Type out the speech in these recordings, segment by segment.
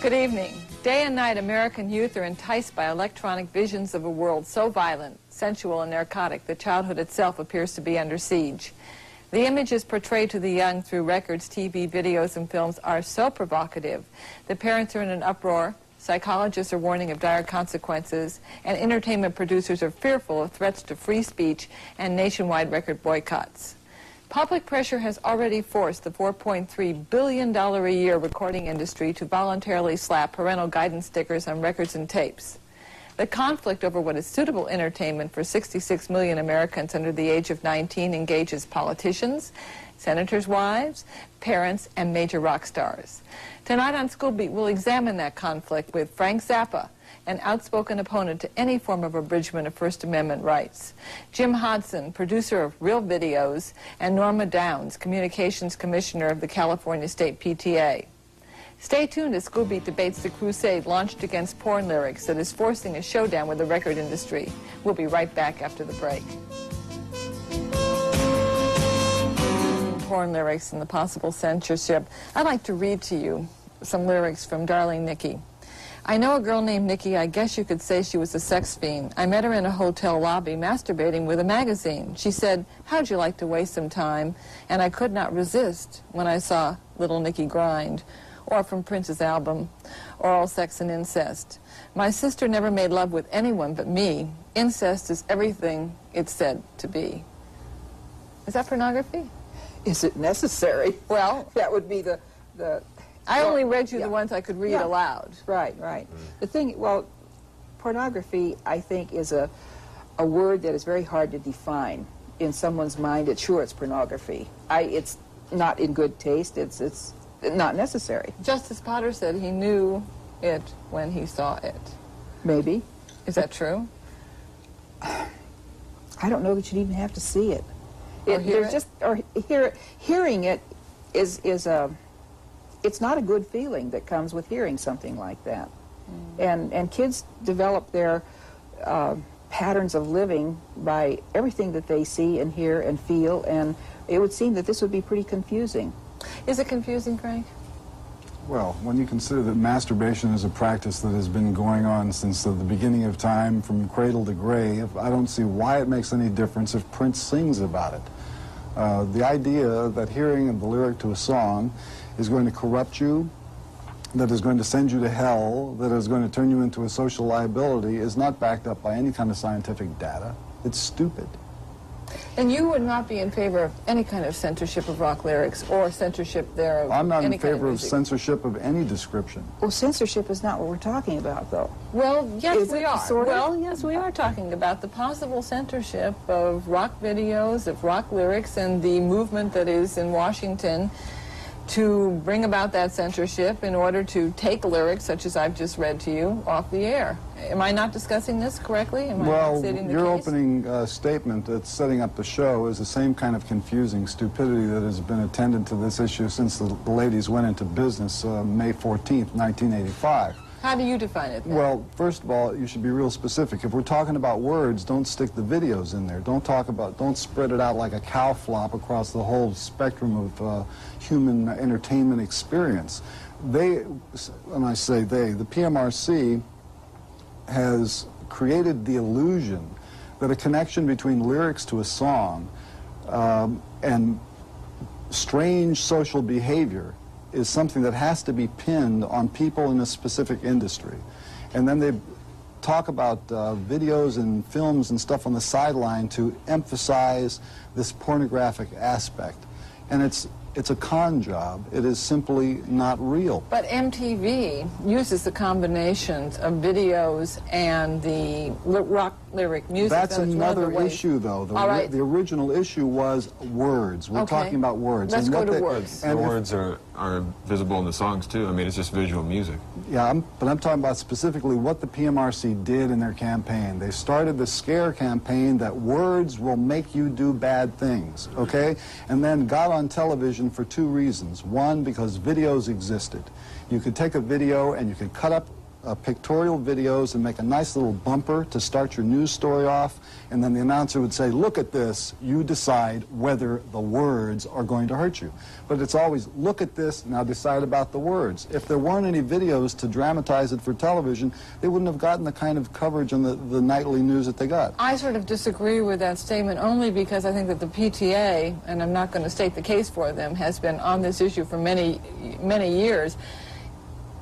Good evening. Day and night, American youth are enticed by electronic visions of a world so violent, sensual, and narcotic that childhood itself appears to be under siege. The images portrayed to the young through records, TV, videos, and films are so provocative. The parents are in an uproar, psychologists are warning of dire consequences, and entertainment producers are fearful of threats to free speech and nationwide record boycotts. Public pressure has already forced the $4.3 billion a year recording industry to voluntarily slap parental guidance stickers on records and tapes. The conflict over what is suitable entertainment for 66 million Americans under the age of 19 engages politicians, senators' wives, parents, and major rock stars. Tonight on School Beat, we'll examine that conflict with Frank Zappa, an outspoken opponent to any form of abridgment of First Amendment rights, Jim Hodson, producer of Real Videos, and Norma Downs, Communications Commissioner of the California State PTA. Stay tuned as School Beat debates the crusade launched against porn lyrics that is forcing a showdown with the record industry. We'll be right back after the break. Porn lyrics and the possible censorship. I'd like to read to you some lyrics from Darling Nikki. I know a girl named Nikki, I guess you could say she was a sex fiend. I met her in a hotel lobby masturbating with a magazine. She said, how'd you like to waste some time? And I could not resist when I saw Little Nikki Grind, or from Prince's album, Oral Sex and Incest. My sister never made love with anyone but me. Incest is everything it's said to be. Is that pornography? Is it necessary? Well, that would be the I only read you the ones I could read aloud. Right, right. The thing, well, pornography, I think, is a word that is very hard to define. In someone's mind, it's pornography. It's not in good taste. It's not necessary. Justice Potter said he knew it when he saw it. Maybe. Is that true? I don't know that you'd even have to see it. Hearing it is it's not a good feeling that comes with hearing something like that. And kids develop their patterns of living by everything that they see and hear and feel, and it would seem that this would be pretty confusing. Is it confusing, Frank? Well, when you consider that masturbation is a practice that has been going on since the beginning of time, from cradle to grave, I don't see why it makes any difference if Prince sings about it. The idea that hearing the lyric to a song is going to corrupt you, that is going to send you to hell, that is going to turn you into a social liability is not backed up by any kind of scientific data. It's stupid. And you would not be in favor of any kind of censorship of rock lyrics or censorship thereof? I'm not in any favor kind of censorship of any description. Well, censorship is not what we're talking about, though. Well, yes, we are. Sort of? Well, yes, we are talking about the possible censorship of rock videos, of rock lyrics, and the movement that is in Washington to bring about that censorship in order to take lyrics, such as I've just read to you, off the air. Am I not discussing this correctly? Am I not stating the your case? opening statement that's setting up the show is the same kind of confusing stupidity that has been attendant to this issue since the ladies went into business May 14th, 1985. How do you define it then? Well, first of all, you should be real specific. If we're talking about words, don't stick the videos in there. Don't spread it out like a cow flop across the whole spectrum of human entertainment experience. When I say they, the PMRC has created the illusion that a connection between lyrics to a song and strange social behavior is something that has to be pinned on people in a specific industry. And then they talk about videos and films and stuff on the sideline to emphasize this pornographic aspect. And it's a con job. It is simply not real. But MTV uses the combinations of videos and the rock lyric music. That's another issue, though. The original issue was words. We're talking about words. Let's go to words. And the words are visible in the songs, too. I mean, it's just visual music. Yeah, but I'm talking about specifically what the PMRC did in their campaign. They started the scare campaign that words will make you do bad things, okay? And then got on television for two reasons. One, because videos existed. You could take a video and you could cut up pictorial videos and make a nice little bumper to start your news story off, and then the announcer would say, look at this, you decide whether the words are going to hurt you. But it's always, look at this, now decide about the words. If there weren't any videos to dramatize it for television, they wouldn't have gotten the kind of coverage on the nightly news that they got. I sort of disagree with that statement only because I think that the PTA, and I'm not going to state the case for them, has been on this issue for many, many years.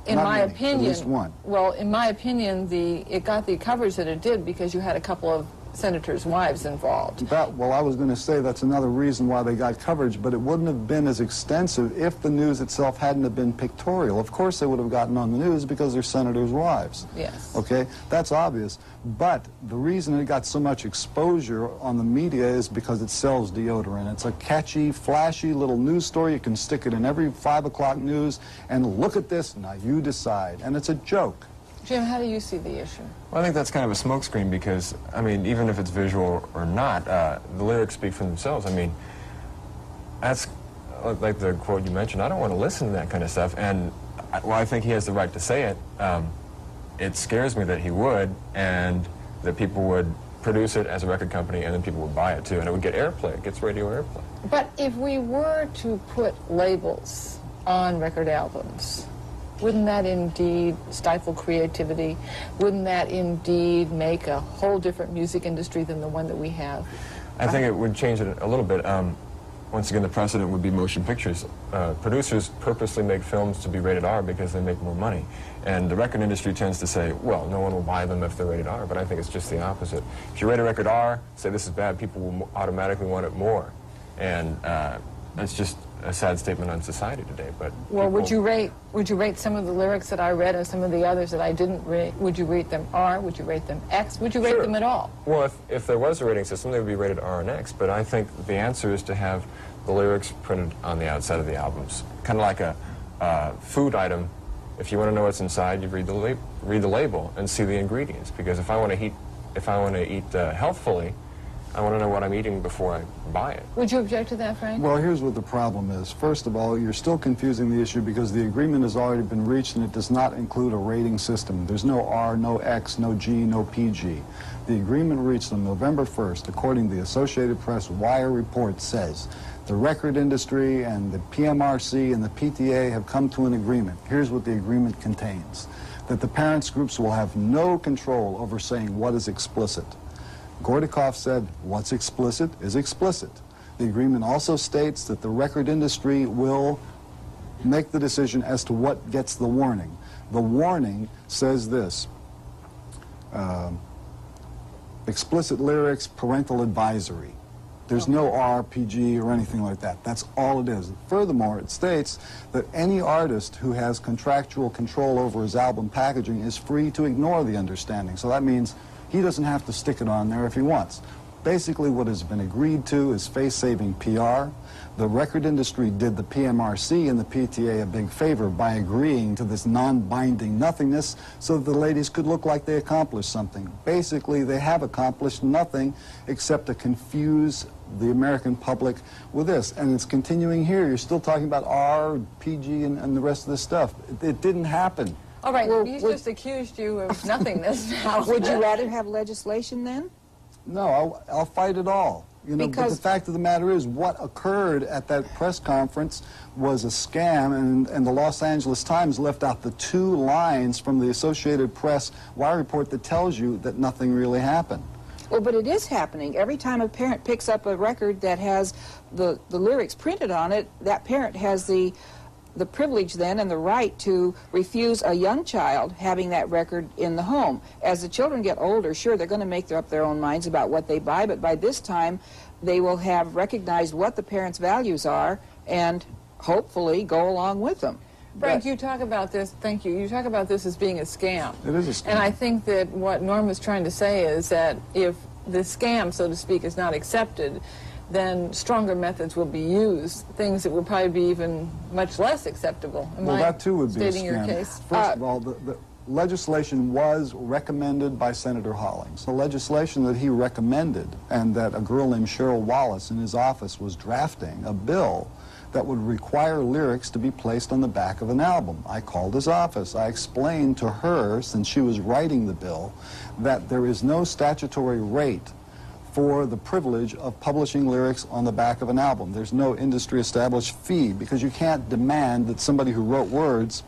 In my opinion, at least one. Well, in my opinion, it got the coverage that it did because you had a couple of senators' wives involved. Well, I was going to say that's another reason why they got coverage, but it wouldn't have been as extensive if the news itself hadn't have been pictorial. Of course they would have gotten on the news because they're senators' wives. Yes. Okay? That's obvious. But the reason it got so much exposure on the media is because it sells deodorant. It's a catchy, flashy little news story. You can stick it in every 5 o'clock news, and look at this, now you decide. And it's a joke. Jim, how do you see the issue? Well, I think that's kind of a smokescreen because, I mean, even if it's visual or not, the lyrics speak for themselves. I mean, that's like the quote you mentioned. I don't want to listen to that kind of stuff. And while I think he has the right to say it, it scares me that he would, and that people would produce it as a record company, and then people would buy it too, and it would get airplay. It gets radio airplay. But if we were to put labels on record albums, wouldn't that indeed stifle creativity? Wouldn't that indeed make a whole different music industry than the one that we have? I think it would change it a little bit. Once again, the precedent would be motion pictures. Producers purposely make films to be rated R because they make more money. And the record industry tends to say, well, no one will buy them if they're rated R, but I think it's just the opposite. If you rate a record R, say this is bad, people will automatically want it more. And that's just a sad statement on society today. But well, would you rate some of the lyrics that I read and some of the others that I didn't rate? Would you rate them R? Would you rate them X? Would you rate them at all? Well, if there was a rating system, they would be rated R and X. But I think the answer is to have the lyrics printed on the outside of the albums, kind of like a food item. If you want to know what's inside, you read the label and see the ingredients. Because if I want to eat healthfully, I want to know what I'm eating before I buy it. Would you object to that, Frank? Well, here's what the problem is. First of all, you're still confusing the issue because the agreement has already been reached and it does not include a rating system. There's no R, no X, no G, no PG. The agreement reached on November 1st, according to the Associated Press Wire report, says the record industry and the PMRC and the PTA have come to an agreement. Here's what the agreement contains. That the parents groups will have no control over saying what is explicit. Gordikoff said, what's explicit is explicit. The agreement also states that the record industry will make the decision as to what gets the warning. The warning says this, explicit lyrics, parental advisory. There's no R, PG, or anything like that. That's all it is. Furthermore, it states that any artist who has contractual control over his album packaging is free to ignore the understanding. So that means he doesn't have to stick it on there if he wants. Basically, what has been agreed to is face-saving PR. The record industry did the PMRC and the PTA a big favor by agreeing to this non-binding nothingness so that the ladies could look like they accomplished something. Basically, they have accomplished nothing except to confuse the American public with this. And it's continuing here. You're still talking about R, PG, and the rest of this stuff. It didn't happen. All right, well, he's just accused you of nothingness now. Would you rather have legislation then? No, I'll fight it all. You know, but the fact of the matter is, what occurred at that press conference was a scam, and the Los Angeles Times left out the 2 lines from the Associated Press wire report that tells you that nothing really happened. Well, but it is happening. Every time a parent picks up a record that has the lyrics printed on it, that parent has the privilege then and the right to refuse a young child having that record in the home. As the children get older, sure, they're going to make up their own minds about what they buy, but by this time they will have recognized what the parents' values are and hopefully go along with them. Frank, you talk about this, thank you, you talk about this as being a scam. It is a scam. And I think that what Norm is trying to say is that if the scam, so to speak, is not accepted, then stronger methods will be used, things that will probably be even much less acceptable. Well, that too would be a scam. Stating your case? First of all, the legislation was recommended by Senator Hollings. The legislation that he recommended, and that a girl named Cheryl Wallace in his office was drafting, a bill that would require lyrics to be placed on the back of an album. I called his office. I explained to her, since she was writing the bill, that there is no statutory rate for the privilege of publishing lyrics on the back of an album. There's no industry-established fee, because you can't demand that somebody who wrote words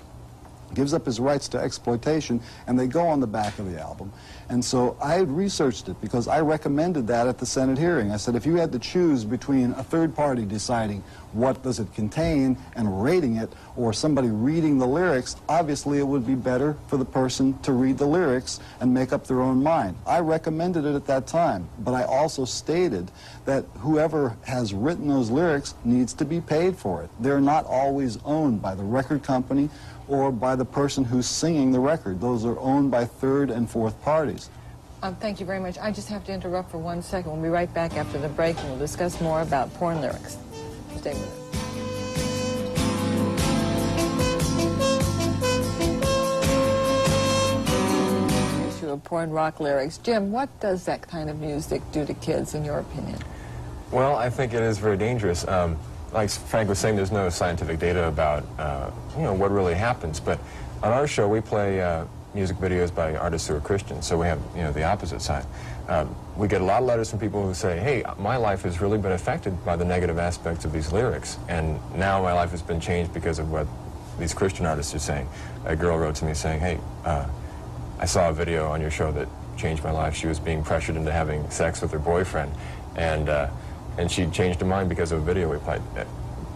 gives up his rights to exploitation and they go on the back of the album. And so I had researched it because I recommended that at the Senate hearing. I said, if you had to choose between a third party deciding what does it contain and rating it, or somebody reading the lyrics, obviously it would be better for the person to read the lyrics and make up their own mind. I recommended it at that time, but I also stated that whoever has written those lyrics needs to be paid for it. They're not always owned by the record company or by the person who's singing the record. Those are owned by third and fourth parties. Thank you very much. I just have to interrupt for 1 second. We'll be right back after the break, and we'll discuss more about porn lyrics. Stay with us. Issue of porn rock lyrics. Jim, what does that kind of music do to kids, in your opinion? Well, I think it is very dangerous. Like Frank was saying, there's no scientific data about what really happens. But on our show, we play music videos by artists who are Christians, so we have the opposite side. We get a lot of letters from people who say, hey, my life has really been affected by the negative aspects of these lyrics, and now my life has been changed because of what these Christian artists are saying. A girl wrote to me saying, hey, I saw a video on your show that changed my life. She was being pressured into having sex with her boyfriend, and she changed her mind because of a video we played.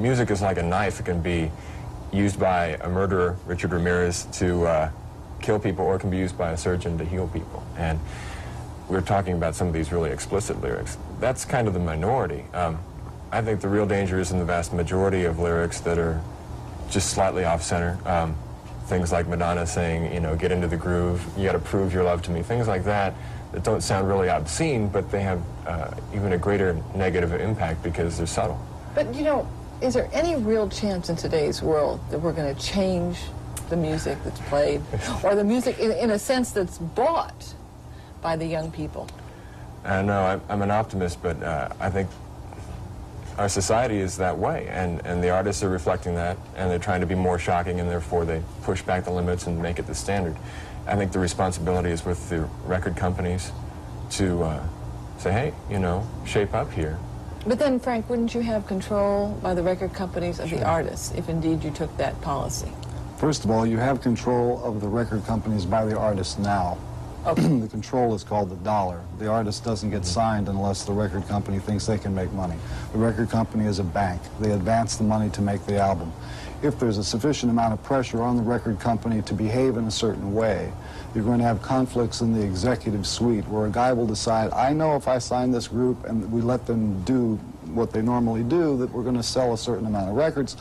Music is like a knife. It can be used by a murderer, Richard Ramirez, to kill people, or it can be used by a surgeon to heal people. And we're talking about some of these really explicit lyrics. That's kind of the minority. I think the real danger is in the vast majority of lyrics that are just slightly off-center. Things like Madonna saying, get into the groove, you got to prove your love to me. Things like that don't sound really obscene, but they have even a greater negative impact because they're subtle. But, is there any real chance in today's world that we're going to change the music that's played, or the music, in a sense, that's bought by the young people? No, I'm an optimist, but I think our society is that way, and the artists are reflecting that, and they're trying to be more shocking, and therefore they push back the limits and make it the standard. I think the responsibility is with the record companies to say, hey, shape up here. But then, Frank, wouldn't you have control by the record companies of the artists if indeed you took that policy? First of all, you have control of the record companies by the artists now. Okay. The control is called the dollar. The artist doesn't get signed unless the record company thinks they can make money. The record company is a bank. They advance the money to make the album. If there's a sufficient amount of pressure on the record company to behave in a certain way, you're going to have conflicts in the executive suite where a guy will decide, I know if I sign this group and we let them do what they normally do, that we're going to sell a certain amount of records,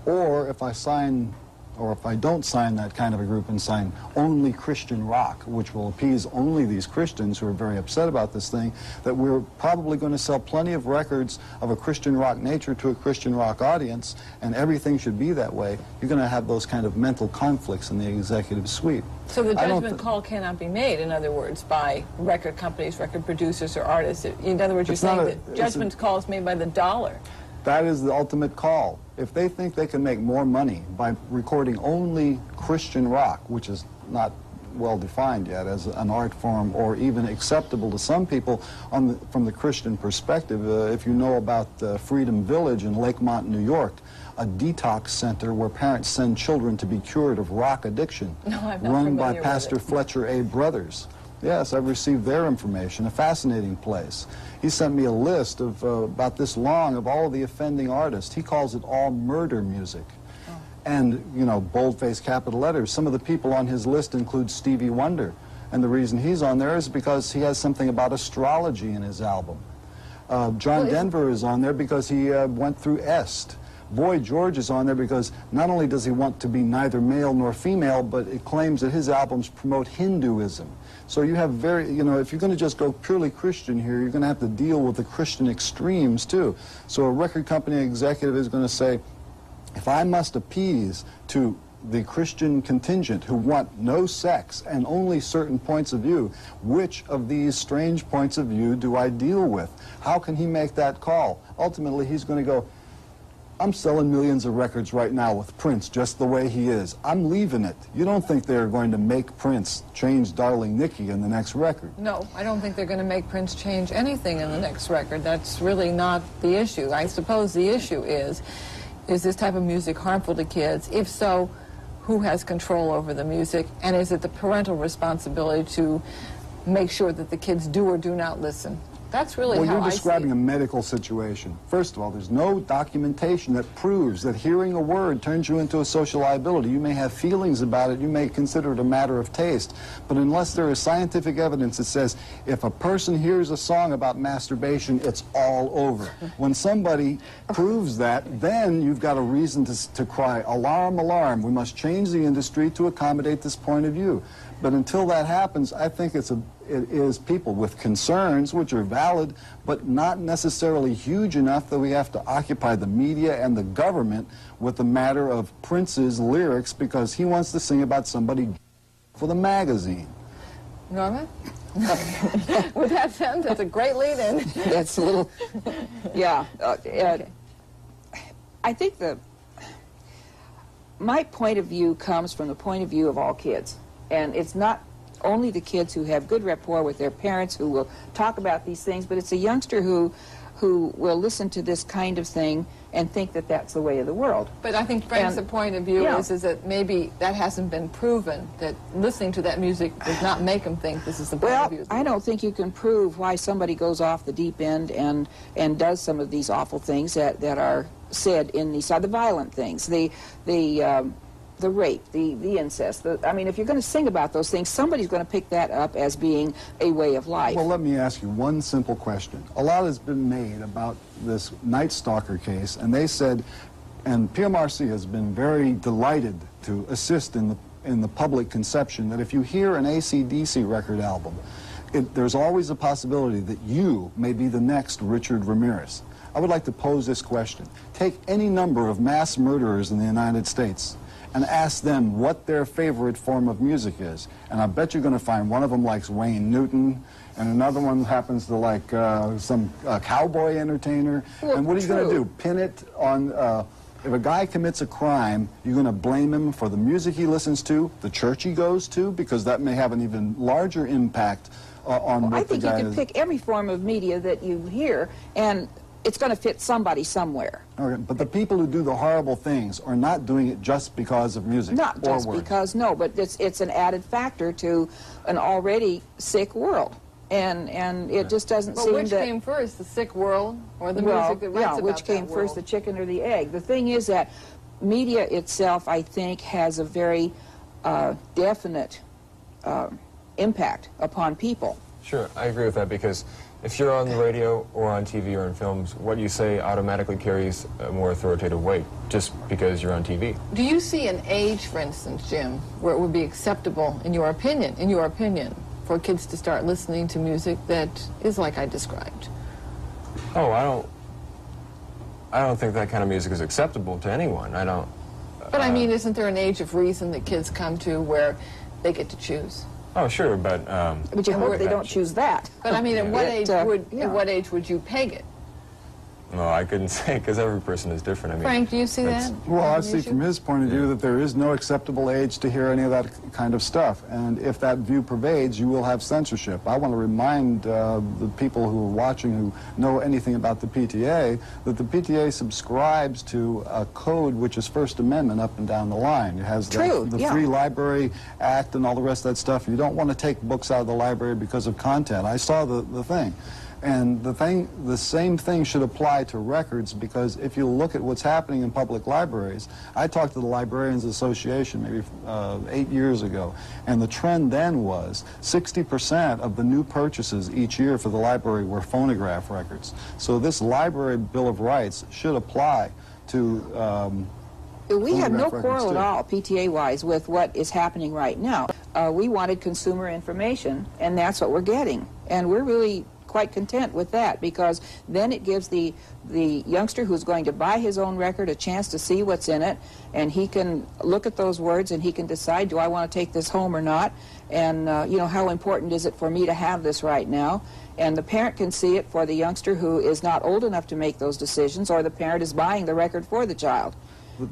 or if I sign, or if I don't sign that kind of a group and sign only Christian rock, which will appease only these Christians who are very upset about this thing, that we're probably going to sell plenty of records of a Christian rock nature to a Christian rock audience, and everything should be that way, you're going to have those kind of mental conflicts in the executive suite. So the judgment call cannot be made, in other words, by record companies, record producers, or artists. In other words, you're saying that judgment call is made by the dollar. That is the ultimate call. If they think they can make more money by recording only Christian rock, which is not well defined yet as an art form or even acceptable to some people from the Christian perspective, if you know about Freedom Village in Lakemont, New York, a detox center where parents send children to be cured of rock addiction, run by Pastor Fletcher A. Brothers. Yes, I've received their information, a fascinating place. He sent me a list of about this long of all the offending artists. He calls it all murder music. Oh. And, boldface capital letters. Some of the people on his list include Stevie Wonder. And the reason he's on there is because he has something about astrology in his album. John Denver is on there because he went through Est. Boy George is on there because not only does he want to be neither male nor female, but it claims that his albums promote Hinduism. So you have if you're going to just go purely Christian here, you're going to have to deal with the Christian extremes too. So a record company executive is going to say, if I must appease to the Christian contingent who want no sex and only certain points of view, which of these strange points of view do I deal with? How can he make that call? Ultimately, he's going to go, I'm selling millions of records right now with Prince just the way he is. I'm leaving it. You don't think they're going to make Prince change Darling Nikki in the next record? No, I don't think they're going to make Prince change anything in the next record. That's really not the issue. I suppose the issue is this type of music harmful to kids? If so, who has control over the music? And is it the parental responsibility to make sure that the kids do or do not listen? That's really how I see it. Well, you're describing a medical situation. First of all, there's no documentation that proves that hearing a word turns you into a social liability. You may have feelings about it. You may consider it a matter of taste. But unless there is scientific evidence that says if a person hears a song about masturbation, it's all over. When somebody proves that, then you've got a reason to cry, alarm, alarm. We must change the industry to accommodate this point of view. But until that happens, I think it is people with concerns, which are valid, but not necessarily huge enough that we have to occupy the media and the government with the matter of Prince's lyrics because he wants to sing about somebody for the magazine. Norma? With that sentence, that's a great lead-in. That's a little, yeah. Okay. I think my point of view comes from the point of view of all kids. And it's not only the kids who have good rapport with their parents who will talk about these things, but it's a youngster who will listen to this kind of thing and think that that's the way of the world. But I think Frank's point of view yeah. is that maybe that hasn't been proven, that listening to that music does not make them think this is the point of view. Well, I don't think you can prove why somebody goes off the deep end and does some of these awful things that are said in the violent things, the rape, the incest. I mean, if you're going to sing about those things, somebody's going to pick that up as being a way of life. Well, let me ask you one simple question. A lot has been made about this Night Stalker case, and they said, and PMRC has been very delighted to assist in the public conception that if you hear an AC/DC record album, there's always a possibility that you may be the next Richard Ramirez. I would like to pose this question. Take any number of mass murderers in the United States and ask them what their favorite form of music is. And I bet you're going to find one of them likes Wayne Newton, and another one happens to like some cowboy entertainer. Well, and what are you going to do? Pin it on, if a guy commits a crime, you're going to blame him for the music he listens to, the church he goes to, because that may have an even larger impact on what the guy is. I think you can pick every form of media that you hear, and it's going to fit somebody somewhere. Okay, but the people who do the horrible things are not doing it just because of music. Not just words. because, no, but it's an added factor to an already sick world. And it just doesn't seem which that... came first, the sick world or the music that writes about which came that first, the world? chicken or the egg? The thing is that media itself, I think, has a very definite impact upon people. Sure, I agree with that because if you're on the radio or on TV or in films, what you say automatically carries a more authoritative weight just because you're on TV. Do you see an age, for instance, Jim, where it would be acceptable, in your opinion, for kids to start listening to music that is like I described? Oh, I don't think that kind of music is acceptable to anyone. I don't. But I mean, isn't there an age of reason that kids come to where they get to choose? Oh, sure, but you hope they don't choose that. But I mean, at what age At what age would you peg it? well, I couldn't say because every person is different. I mean, Frank, do you see that's- that? Well, I An see issue? from his point of view that there is no acceptable age to hear any of that kind of stuff. And if that view pervades, you will have censorship. I want to remind the people who are watching who know anything about the PTA that the PTA subscribes to a code which is First Amendment up and down the line. It has the Free Library Act and all the rest of that stuff. You don't want to take books out of the library because of content. I saw the thing. And the same thing should apply to records, because if you look at what's happening in public libraries, I talked to the Librarians Association maybe 8 years ago, and the trend then was 60% of the new purchases each year for the library were phonograph records. So this Library Bill of Rights should apply to we have no phonograph quarrel records, at all, PTA-wise, with what is happening right now. We wanted consumer information, and that's what we're getting. And we're really quite content with that, because then it gives the youngster who's going to buy his own record a chance to see what's in it, and he can look at those words and he can decide, do I want to take this home or not, and you know, how important is it for me to have this right now. And the parent can see it for the youngster who is not old enough to make those decisions, or the parent is buying the record for the child.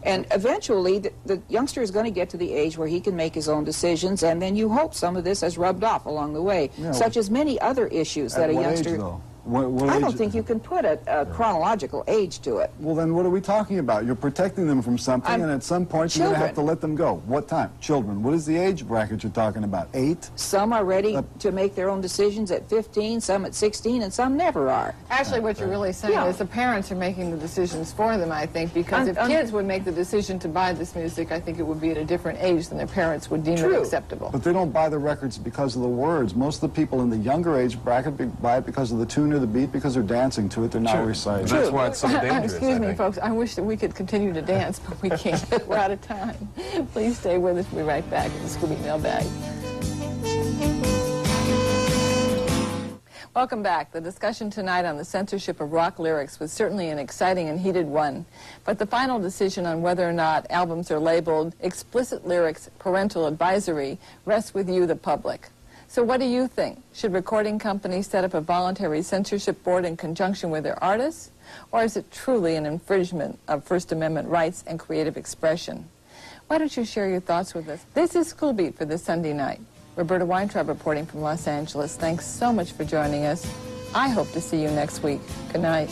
And eventually, the youngster is going to get to the age where he can make his own decisions, and then you hope some of this has rubbed off along the way, Yeah, such as many other issues that a youngster... Age, though? What I don't age- think you can put a chronological age to it. Well, then what are we talking about? You're protecting them from something, and at some point you're going to have to let them go. What time? Children. What is the age bracket you're talking about? 8? Some are ready to make their own decisions at 15, some at 16, and some never are. Actually, what you're really saying Yeah. is the parents are making the decisions for them, I think, because if kids would make the decision to buy this music, I think it would be at a different age than their parents would deem it True. acceptable. But they don't buy the records because of the words. Most of the people in the younger age bracket buy it because of the tune or the beat, because they're dancing to it, they're not reciting. That's why it's so dangerous. Excuse I me, think. folks. I wish that we could continue to dance, but we can't. We're out of time. Please stay with us. We'll be right back at the Scooby Mailbag. Welcome back. The discussion tonight on the censorship of rock lyrics was certainly an exciting and heated one. But the final decision on whether or not albums are labeled explicit lyrics parental advisory rests with you, the public. So what do you think? Should recording companies set up a voluntary censorship board in conjunction with their artists? Or is it truly an infringement of First Amendment rights and creative expression? Why don't you share your thoughts with us? This is School Beat for this Sunday night. Roberta Weintraub reporting from Los Angeles. Thanks so much for joining us. I hope to see you next week. Good night.